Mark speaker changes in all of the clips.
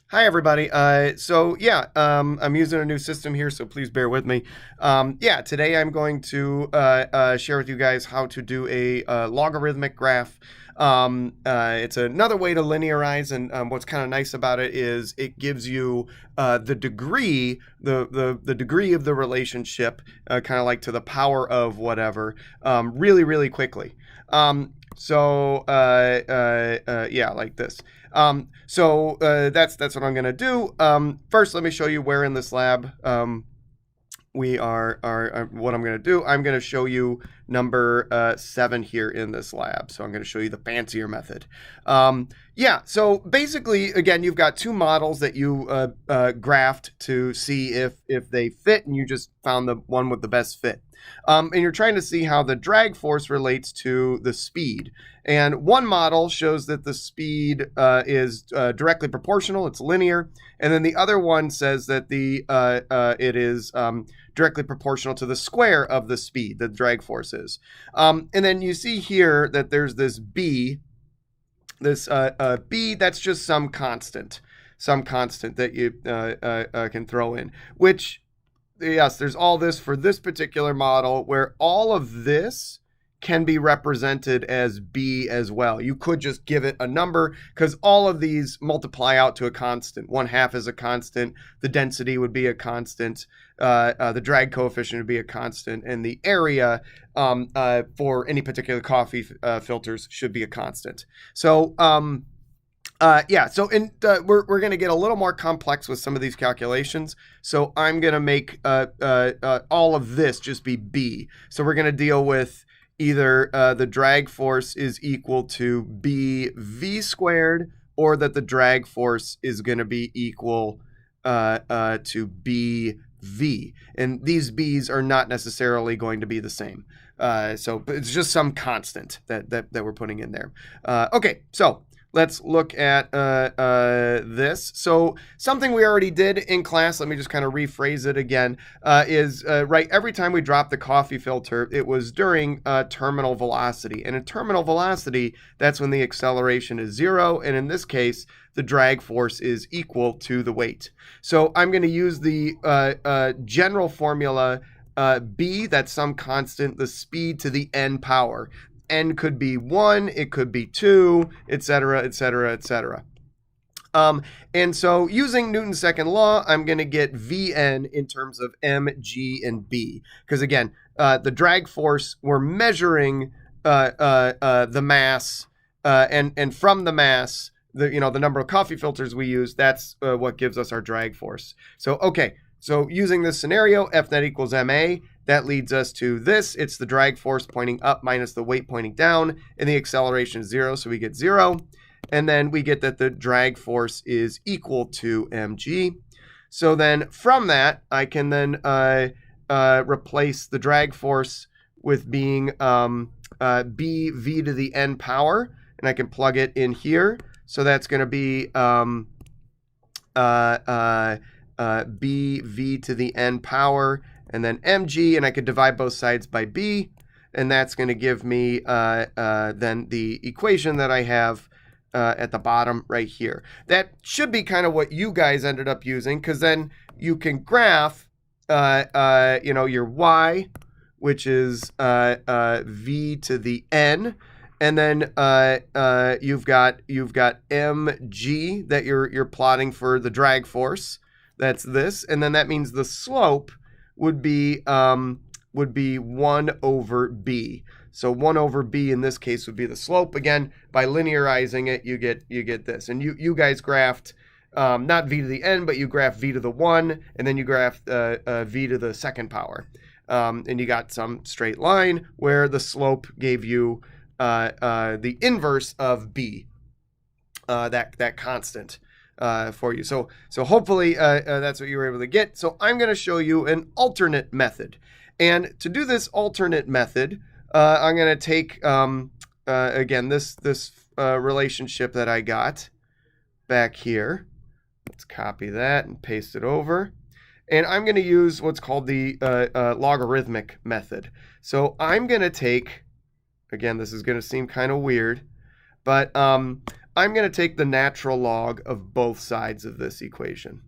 Speaker 1: Hi, everybody. I'm using a new system here, so please bear with me. Today I'm going to share with you guys how to do a logarithmic graph. It's another way to linearize, and what's kind of nice about it is it gives you the degree, the degree of the relationship, kind of like to the power of whatever, really, really quickly. Like this. That's what I'm going to do. First, let me show you where in this lab we are what I'm going to do. I'm going to show you number 7 here in this lab. So I'm going to show you the fancier method. So basically, again, you've got two models that you graphed to see if they fit, and you just found the one with the best fit. And you're trying to see how the drag force relates to the speed. And one model shows that the speed is directly proportional, it's linear. And then the other one says that it is directly proportional to the square of the speed, the drag force is. And then you see here that there's this B, B, that's just some constant that you can throw in, which, yes, there's all this for this particular model where all of this can be represented as B as well. You could just give it a number because all of these multiply out to a constant. 1/2 is a constant. The density would be a constant. The drag coefficient would be a constant. And the area for any particular coffee filters should be a constant. So, we're going to get a little more complex with some of these calculations. So I'm going to make all of this just be B. So we're going to deal with either the drag force is equal to BV squared, or that the drag force is going to be equal to BV. And these B's are not necessarily going to be the same. So it's just some constant that we're putting in there. Okay, so let's look at this. So something we already did in class, let me just kind of rephrase it again, is every time we drop the coffee filter, it was during terminal velocity. And in terminal velocity, that's when the acceleration is 0. And in this case, the drag force is equal to the weight. So I'm going to use the general formula B, that's some constant, the speed to the n power. N could be 1, it could be 2, etc., etc., etc. And so using Newton's second law, I'm going to get Vn in terms of m, g, and b. Because again, the drag force, we're measuring the mass, and from the mass, the number of coffee filters we use, that's what gives us our drag force. So, okay. So using this scenario, F net equals ma, that leads us to this. It's the drag force pointing up minus the weight pointing down, and the acceleration is 0, so we get 0. And then we get that the drag force is equal to mg. So then from that, I can then replace the drag force with being bv to the n power, and I can plug it in here. So that's going to be bv to the n power, and then mg, and I could divide both sides by b, and that's going to give me then the equation that I have at the bottom right here. That should be kind of what you guys ended up using, because then you can graph your y, which is v to the n, and then you've got mg that you're plotting for the drag force. That's this, and then that means the slope would be 1 over b. So 1 over b in this case would be the slope. Again, by linearizing it, you get this. And you guys graphed not v to the n, but you graphed v to the 1, and then you graphed v to the second power. And you got some straight line where the slope gave you the inverse of b, that constant. For you. So hopefully that's what you were able to get. So I'm going to show you an alternate method. And to do this alternate method, I'm going to take, again, this relationship that I got back here. Let's copy that and paste it over. And I'm going to use what's called the logarithmic method. So I'm going to take, again, this is going to seem kind of weird, but I'm I'm going to take the natural log of both sides of this equation.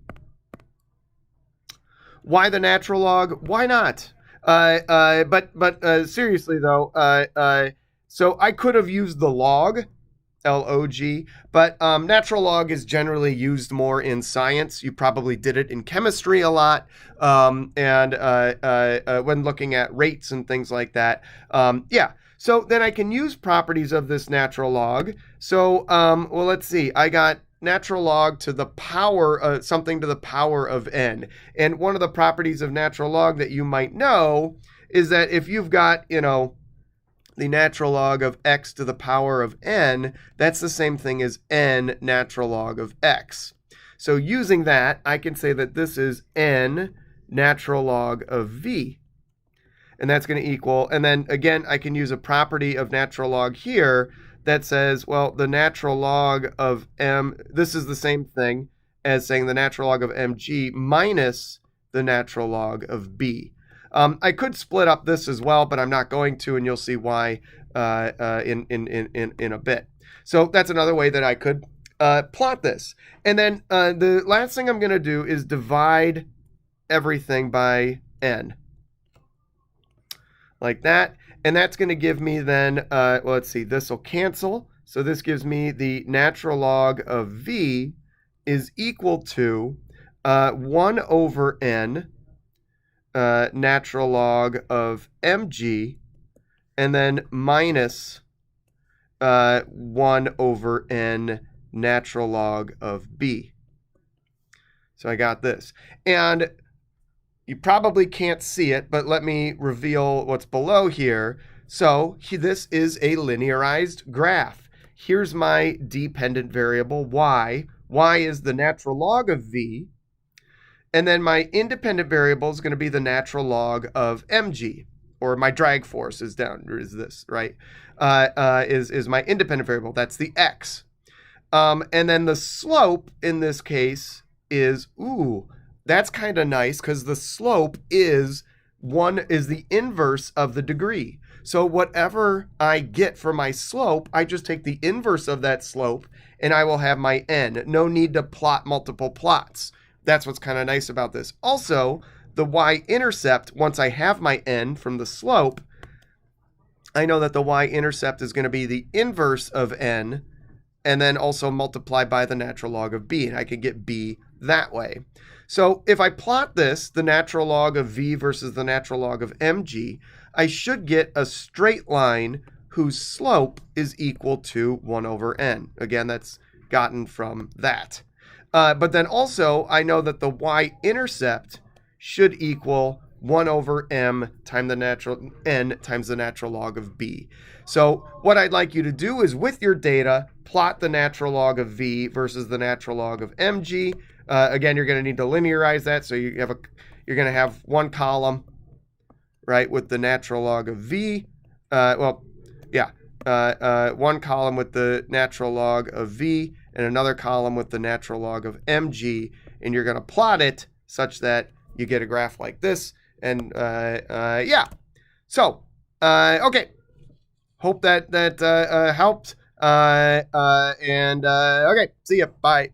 Speaker 1: Why the natural log? Why not? But seriously though, so I could have used the log, L-O-G, but natural log is generally used more in science. You probably did it in chemistry a lot, and when looking at rates and things like that. Yeah. So then I can use properties of this natural log. So, well, let's see. I got natural log to the power, something to the power of n. And one of the properties of natural log that you might know is that if you've got, you know, the natural log of x to the power of n, that's the same thing as n natural log of x. So using that, I can say that this is n natural log of v. And that's going to equal, and then again, I can use a property of natural log here that says, well, the natural log of m, this is the same thing as saying the natural log of mg minus the natural log of b. I could split up this as well, but I'm not going to, and you'll see why in a bit. So that's another way that I could plot this. And then the last thing I'm going to do is divide everything by n. Like that. And that's going to give me then, well, let's see, this will cancel. So this gives me the natural log of v is equal to 1 over n natural log of mg, and then minus 1 over n natural log of b. So I got this. And you probably can't see it, but let me reveal what's below here. So this is a linearized graph. Here's my dependent variable, y. Y is the natural log of v. And then my independent variable is going to be the natural log of mg, or my drag force is down, or is this, right? Is my independent variable. That's the x. And then the slope in this case is, that's kind of nice because the slope is the inverse of the degree. So whatever I get for my slope, I just take the inverse of that slope and I will have my n. No need to plot multiple plots. That's what's kind of nice about this. Also, the y-intercept, once I have my n from the slope, I know that the y-intercept is going to be the inverse of n and then also multiply by the natural log of b, and I could get b that way. So if I plot this, the natural log of v versus the natural log of mg, I should get a straight line whose slope is equal to 1 over n. Again, that's gotten from that. But then also, I know that the y-intercept should equal 1 over m times the natural n times the natural log of b. So what I'd like you to do is, with your data, plot the natural log of v versus the natural log of mg. Again, you're going to need to linearize that, so you're going to have one column, right, with the natural log of v. One column with the natural log of v and another column with the natural log of mg, and you're going to plot it such that you get a graph like this. And yeah, so okay, hope that helped. Okay, see ya. Bye.